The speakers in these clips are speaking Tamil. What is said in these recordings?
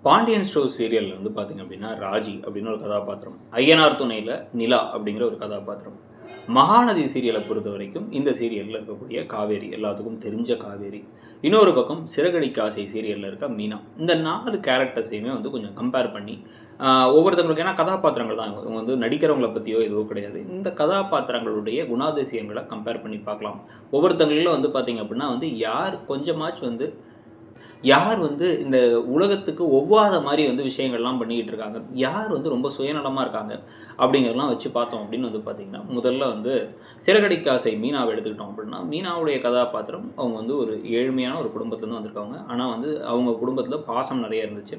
பாண்டியன் ஸ்டோர்ஸ் சீரியலில் வந்து பார்த்திங்க அப்படின்னா ராஜி அப்படின்னு ஒரு கதாபாத்திரம், ஐயனார் துணையில் நிலா அப்படிங்கிற ஒரு கதாபாத்திரம், மகாநதி சீரியலை பொறுத்த வரைக்கும் இந்த சீரியலில் இருக்கக்கூடிய காவேரி, எல்லாத்துக்கும் தெரிஞ்ச காவேரி, இன்னொரு பக்கம் சிறகடிக்க ஆசை சீரியலில் இருக்க மீனா. இந்த 4 கேரக்டர்ஸையுமே வந்து கொஞ்சம் கம்பேர் பண்ணி ஒவ்வொருத்தவங்களுக்கு, ஏன்னா கதாபாத்திரங்கள் தான் இவங்க வந்து நடிக்கிறவங்களை பற்றியோ எதுவும் கிடையாது, இந்த கதாபாத்திரங்களுடைய குணாதிசயங்களை கம்பேர் பண்ணி பார்க்கலாம். ஒவ்வொருத்தங்களிலும் வந்து பார்த்திங்க அப்படின்னா வந்து யார் கொஞ்சமாச்சும் வந்து யார் வந்து இந்த உலகத்துக்கு ஒவ்வாத மாதிரி வந்து விஷயங்கள்லாம் பண்ணிக்கிட்டு இருக்காங்க, யார் வந்து ரொம்ப சுயநலமாக இருக்காங்க அப்படிங்கிறதெல்லாம் வச்சு பார்த்தோம் அப்படின்னு வந்து பார்த்திங்கன்னா, முதல்ல வந்து சிறகடிக்க ஆசை மீனாவை எடுத்துக்கிட்டோம் அப்படின்னா, மீனாவுடைய கதாபாத்திரம் அவங்க வந்து ஒரு ஏழ்மையான ஒரு குடும்பத்துலேருந்து வந்திருக்காங்க. ஆனால் வந்து அவங்க குடும்பத்தில் பாசம் நிறைய இருந்துச்சு.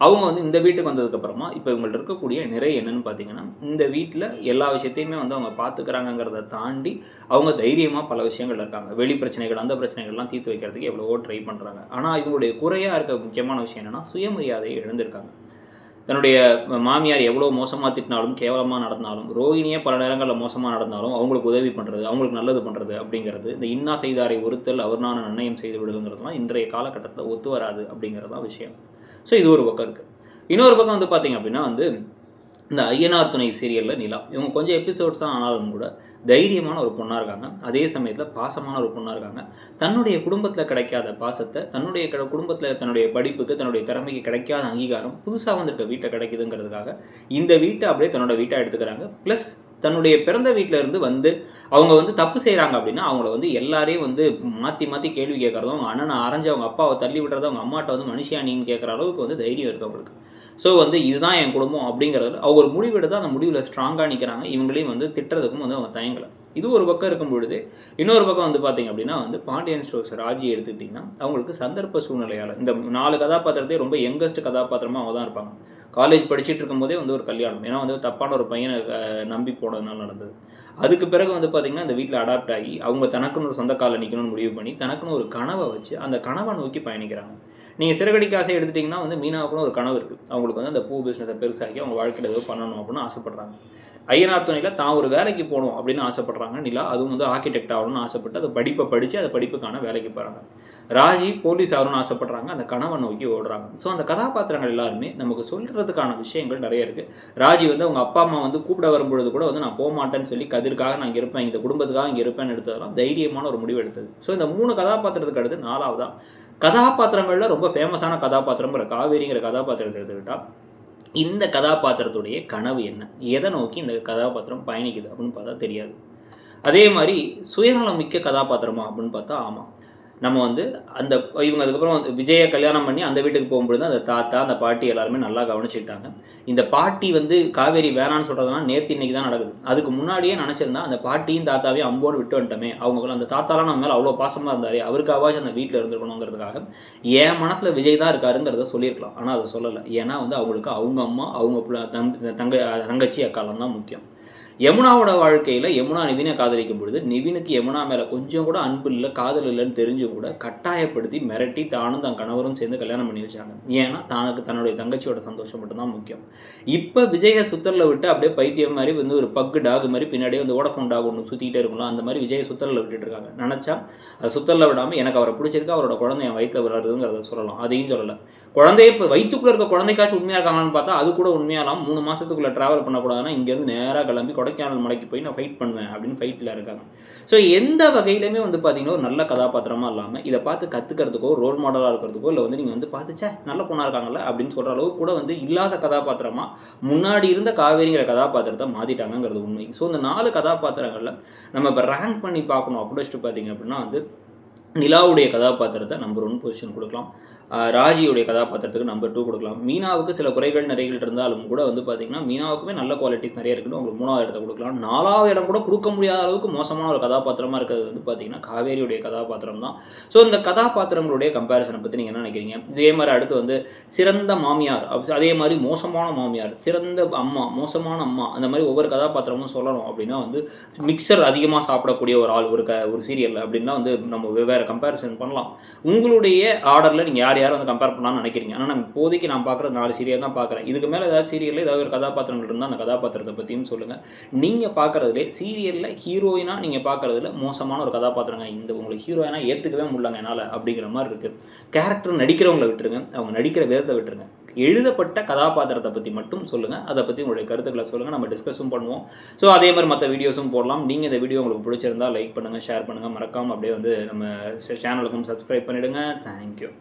அவங்க வந்து இந்த வீட்டுக்கு வந்ததுக்கப்புறமா இப்போ இவங்கள்ட்ட இருக்கக்கூடிய நிறை என்னென்னு பார்த்தீங்கன்னா, இந்த வீட்டில் எல்லா விஷயத்தையுமே வந்து அவங்க பார்த்துக்கிறாங்கங்கிறத தாண்டி அவங்க தைரியமாக பல விஷயங்கள் இருக்காங்க. வெளி பிரச்சனைகள், அந்த பிரச்சனைகள்லாம் தீர்த்து வைக்கிறதுக்கு எவ்வளவோ ட்ரை பண்ணுறாங்க. ஆனால் இவங்களுடைய குறையாக இருக்க முக்கியமான விஷயம் என்னென்னா, சுயமரியாதையை இழந்திருக்காங்க. தன்னுடைய மாமியார் எவ்வளோ மோசமாக திட்டினாலும், கேவலமாக நடந்தாலும், ரோகிணியே பல நேரங்களில் மோசமாக நடந்தாலும் அவங்களுக்கு உதவி பண்ணுறது, அவங்களுக்கு நல்லது பண்ணுறது அப்படிங்கிறது, இந்த இன்னா செய்தாரை ஒருத்தல் அவர் நான் நிர்ணயம் செய்து விடுங்கிறதுலாம் இன்றைய காலகட்டத்தில் ஒத்து வராது அப்படிங்கிறது தான் விஷயம். ஸோ இது ஒரு பக்கம் இருக்குது. இன்னொரு பக்கம் வந்து பார்த்திங்க அப்படின்னா வந்து இந்த ஐயனார் துணை சீரியலில் நிலா, இவங்க கொஞ்சம் எபிசோட்ஸ் தான் ஆனாலும் கூட தைரியமான ஒரு பொண்ணாக இருக்காங்க. அதே சமயத்தில் பாசமான ஒரு பொண்ணாக இருக்காங்க. தன்னுடைய குடும்பத்தில் கிடைக்காத பாசத்தை, தன்னுடைய குடும்பத்தில் தன்னுடைய படிப்புக்கு, தன்னுடைய திறமைக்கு கிடைக்காத அங்கீகாரம் புதுசாக வந்திருக்க வீட்டை கிடைக்குதுங்கிறதுக்காக இந்த வீட்டை அப்படியே தன்னோட வீட்டாக எடுத்துக்கிறாங்க. ப்ளஸ் தன்னுடைய பிறந்த வீட்டில் இருந்து வந்து அவங்க வந்து தப்பு செய்கிறாங்க அப்படின்னா அவங்கள வந்து எல்லாரையும் வந்து மாற்றி மாற்றி கேள்வி கேட்குறதும், அவங்க அண்ணனை அரைஞ்சு அவங்க அப்பாவை தள்ளி விடுறதும், அவங்க அம்மாட்ட வந்து மனுஷியானின்னு கேட்குற அளவுக்கு வந்து தைரியம் இருக்குது அவங்களுக்கு. ஸோ வந்து இதுதான் என் குடும்பம் அப்படிங்கிறதுல அவங்க ஒரு முடிவு எடுத்து அந்த முடிவில் ஸ்ட்ராங்காக நிற்கிறாங்க. இவங்களையும் வந்து திட்டுறதுக்கும் வந்து அவங்க தயங்கலை. இது ஒரு பக்கம் இருக்கும் பொழுது, இன்னொரு பக்கம் வந்து பார்த்திங்க அப்படின்னா வந்து பாண்டியன் ஸ்டோர்ஸ் ராஜி எடுத்துக்கிட்டிங்கன்னா, அவங்களுக்கு சந்தர்ப்ப சூழ்நிலையால் இந்த 4 கதாபாத்திரத்தையும் ரொம்ப யங்கஸ்ட் கதாபாத்திரமாக அவங்க தான் இருப்பாங்க. காலேஜ் படிச்சுட்டு இருக்கும்போதே வந்து ஒரு கல்யாணம், ஏன்னா வந்து தப்பான ஒரு பையனை நம்பி போனதுனால நடந்தது. அதுக்கு பிறகு வந்து பார்த்திங்கன்னா இந்த வீட்டில் அடாப்ட் ஆகி அவங்க தனக்குன்னு ஒரு சொந்த காலில் நிற்கணும்னு முடிவு பண்ணி தனக்குன்னு ஒரு கனவை வச்சு அந்த கனவை நோக்கி பயணிக்கிறாங்க. நீங்கள் சிறகடிக்க ஆசை எடுத்துட்டிங்கன்னா வந்து மீனாவுக்குன்னு ஒரு கனவு இருக்குது. அவங்களுக்கு வந்து அந்த பூ பிஸ்னஸை பெருசாக்கி அவங்க வாழ்க்கையில் ஏதோ பண்ணணும் அப்படின்னு ஆசைப்பட்றாங்க. ஐயனார் துணையில் தான் ஒரு வேலைக்கு போகணும் அப்படின்னு ஆசைப்பட்றாங்க நிலா. அதுவும் வந்து ஆர்கிடெக்ட் ஆகணும்னு ஆசைப்பட்டு அந்த படிப்பை படித்து அந்த படிப்புக்கான வேலைக்கு போகிறாங்க. ராஜி போலீஸ் ஆகணும்னு ஆசைப்பட்றாங்க, அந்த கனவை நோக்கி ஓடுறாங்க. ஸோ அந்த கதாபாத்திரங்கள் எல்லாருமே நமக்கு சொல்கிறதுக்கான விஷயங்கள் நிறைய இருக்குது. ராஜி வந்து அவங்க அப்பா அம்மா வந்து கூப்பிட வரும்பொழுது கூட வந்து நான் போக மாட்டேன்னு சொல்லி கதிர்க்காக நான் இங்கே இருப்பேன், இந்த குடும்பத்துக்காக இங்கே இருப்பேன்னு எடுத்ததெல்லாம் தைரியமான ஒரு முடிவு எடுத்தது. ஸோ இந்த 3 கதாபாத்திரத்துக்கு அடுத்து 4வதா கதாபாத்திரங்களில் ரொம்ப ஃபேமஸான கதாபாத்திரங்கிற காவேரிங்கிற கதாபாத்திரத்தை எடுத்துக்கிட்டால், இந்த கதாபாத்திரத்துடைய கனவு என்ன, எதை நோக்கி இந்த கதாபாத்திரம் பயணிக்குது அப்படின்னு பார்த்தா தெரியாது. அதே மாதிரி சுயநலம் மிக்க கதாபாத்திரமா அப்படின்னு பார்த்தா ஆமாம். நம்ம வந்து அந்த இவங்க அதுக்கப்புறம் விஜயை கல்யாணம் பண்ணி அந்த வீட்டுக்கு போகும்பொழுது அந்த தாத்தா, அந்த பாட்டி எல்லாருமே நல்லா கவனிச்சுக்கிட்டாங்க. இந்த பாட்டி வந்து காவேரி வேணான்னு சொல்கிறதுனா நேற்று இன்னைக்கு தான் நடக்குது. அதுக்கு முன்னாடியே நினச்சிருந்தா அந்த பாட்டியும் தாத்தாவையும் அம்போடு விட்டு வந்துட்டோமே, அவங்களும் அந்த தாத்தாலாம் நம்ம மேலே அவ்வளோ பாசமாக இருந்தார், அவருக்காவாச்சும் அந்த வீட்டில் இருந்துருக்கணுங்கிறதுக்காக என் மனத்தில் விஜய் தான் இருக்காருங்கிறத சொல்லியிருக்கலாம். ஆனால் அதை சொல்லலை. ஏன்னா வந்து அவங்களுக்கு அவங்க அம்மா, அவங்க தங்கச்சி அக்காலம் தான் முக்கியம். யமுனாவோட வாழ்க்கையில் யமுனா நிவினை காதலிக்கும் பொழுது நிவினுக்கு யமுனா மேலே கொஞ்சம் கூட அன்பு இல்லை, காதல் இல்லைன்னு தெரிஞ்சும் கூட கட்டாயப்படுத்தி மிரட்டி தானும் தன் கணவரும் சேர்ந்து கல்யாணம் பண்ணி வச்சாங்க. ஏன்னா தன்னுடைய தங்கச்சியோட சந்தோஷம் மட்டும்தான் முக்கியம். இப்போ விஜயை சுத்தரில் விட்டு அப்படியே பைத்தியம் மாதிரி வந்து ஒரு பக்கு டாக் மாதிரி பின்னாடியே வந்து ஓடஃபோன் டாக் ஒன்று சுற்றிக்கிட்டே இருக்கும்ல, அந்த மாதிரி விஜயை சுத்தரில் விட்டுட்டு இருக்காங்க. நினச்சா அது சுத்தரில் விடாமல் எனக்கு அவரை பிடிச்சிருக்கு, அவரோட குழந்தை என் வயிற்றில் விளாடுறதுங்கிறத சொல்லலாம். அதையும் சொல்லலை. குழந்தைய இப்போ வயிற்றுக்குள்ளே இருக்க குழந்தைக்காச்சும் உண்மையாக இருக்காங்கன்னு பார்த்தா அது கூட உண்மையாலாம் 3 மாதத்துக்குள்ளே ட்ராவல் பண்ணக்கூடாதுன்னா இங்கேருந்து நேராக கிளம்பி கொடைக்கானல் மலைக்கு போய் நான் ஃபைட் பண்ணுவேன் அப்படின்னு ஃபைட்டில் இருக்காங்க. ஸோ எந்த வகையிலுமே வந்து பார்த்தீங்கன்னா ஒரு நல்ல கதாபாத்திரமாக இல்லாமல் இதை பார்த்து கற்றுக்கிறதுக்கோ ரோல் மாடலாக இருக்கிறதுக்கோ இல்லை வந்து நீங்கள் வந்து பார்த்துச்சே நல்ல பொண்ணாக இருக்காங்கல்ல அப்படின்னு சொல்கிற அளவுக்கு கூட வந்து இல்லாத கதாபாத்திரமாக முன்னாடி இருந்த காவேரிங்கிற கதாபாத்திரத்தை மாற்றிட்டாங்கிறது உண்மை. ஸோ இந்த 4 கதாபாத்திரங்களில் நம்ம இப்போ ரேங்க் பண்ணி பார்க்கணும் அப்படின்னு பார்த்தீங்க அப்படின்னா வந்து நிலாவுடைய கதாபாத்திரத்தை நம்பர் 1 பொசிஷன் கொடுக்கலாம், ராஜியுடைய கதாபாத்திரத்துக்கு நம்பர் 2 கொடுக்கலாம். மீனாவுக்கு சில குறைகள் நிறைகள் இருந்தாலும் கூட வந்து பார்த்திங்கன்னா மீனாவுக்குமே நல்ல குவாலிட்டிஸ் நிறைய இருக்குது, உங்களுக்கு 3வது இடத்த கொடுக்கலாம். 4வது இடம் கூட கொடுக்க முடியாத அளவுக்கு மோசமான ஒரு கதாபாத்திரமாக இருக்கிறது வந்து பார்த்திங்கன்னா காவேரியுடைய கதாபாத்திரம் தான். ஸோ இந்த கதாபாத்திரங்களுடைய கம்பேரிசனை பற்றி நீங்கள் என்ன நினைக்கிறீங்க? இதே மாதிரி அடுத்து வந்து சிறந்த மாமியார், அதே மாதிரி மோசமான மாமியார், சிறந்த அம்மா, மோசமான அம்மா, அந்த மாதிரி ஒவ்வொரு கதாபாத்திரமும் சொல்லணும் அப்படின்னா வந்து மிக்சர் அதிகமாக சாப்பிடக்கூடிய ஒரு ஆள் ஒரு சீரியலில் அப்படின்னா வந்து நம்ம வெவ்வேறு கம்பேரிசன் பண்ணலாம். உங்களுடைய ஆர்டரில் நீங்கள் யார் வந்து கம்பேர் பண்ணலாம்னு நினைக்கிறீங்க? ஆனால் நான் இப்போதைக்கு நான் பார்க்குறது 4 சீரியல் தான் பார்க்குறேன். இதுக்கு மேலே ஏதாவது சீரியலில் ஏதாவது ஒரு கதாபாத்திரங்கள் இருந்தால் அந்த கதாபாத்திரத்தை பற்றியும் சொல்லுங்கள். நீங்கள் பார்க்குறதுலே சீரியலில் ஹீரோயினாக நீங்கள் பார்க்குறதுல மோசமான ஒரு கதாபாத்திரங்க, இந்த உங்களுக்கு ஹீரோயினாக ஏற்றுக்கவே முடியலங்க என்னால் அப்படிங்கிற மாதிரி இருக்குது. கேரக்டர் நடிக்கிறவங்களை விட்டுருங்க, அவங்க நடிக்கிற விதத்தை விட்டுருங்க. எழுதப்பட்ட கதாபாத்திரத்தை பற்றி மட்டும் சொல்லுங்கள். அதை பற்றி உங்களுடைய கருத்துக்களை சொல்லுங்கள், நம்ம டிஸ்கஸும் பண்ணுவோம். ஸோ அதே மாதிரி மற்ற வீடியோஸும் போடலாம். நீங்கள் இந்த வீடியோ உங்களுக்கு பிடிச்சிருந்தால் லைக் பண்ணுங்கள், ஷேர் பண்ணுங்கள், மறக்காமல் அப்படியே வந்து நம்ம சேனலுக்கும் சப்ஸ்கிரைப் பண்ணிவிடுங்க. தேங்க்யூ.